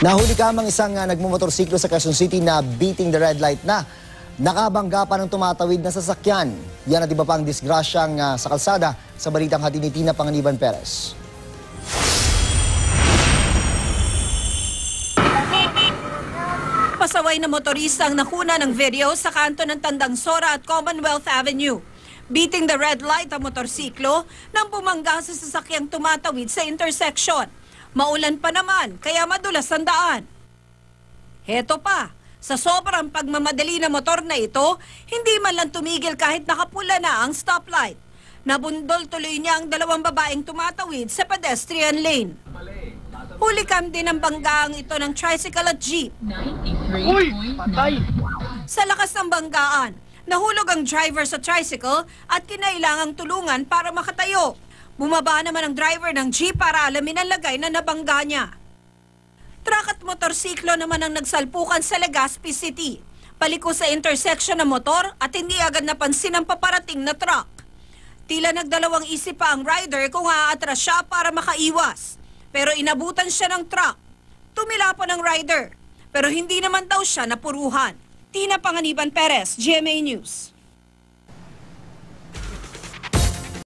Nahuli kamang isang nagmumotorsiklo sa Quezon City na beating the red light na nakabangga pa ng tumatawid na sasakyan. Yan at iba pang disgrasyang sa kalsada sa balitang hatid ni Tina Panganiban Perez. Pasaway na motorista ang nakuna ng video sa kanto ng Tandang Sora at Commonwealth Avenue. Beating the red light ang motorsiklo nang bumangga sa sasakyang tumatawid sa intersection. Maulan pa naman, kaya madulas ang daan. Heto pa, sa sobrang pagmamadali na motor na ito, hindi man lang tumigil kahit nakapula na ang stoplight. Nabundol tuloy niya ang dalawang babaeng tumatawid sa pedestrian lane. Hulikam din ang banggaang ito ng tricycle at jeep. Uy! Patay! Sa lakas ng banggaan, nahulog ang driver sa tricycle at kinailangang tulungan para makatayo. Bumaba naman ang driver ng jeep para alamin ang lagay na nabangga niya. Truck at motorsiklo naman ang nagsalpukan sa Legazpi City. Paliko sa intersection ng motor at hindi agad napansin ang paparating na truck. Tila nagdalawang isip pa ang rider kung aatras siya para makaiwas. Pero inabutan siya ng truck. Tumila pa ng rider. Pero hindi naman daw siya napuruhan. Tina Panganiban Perez, GMA News.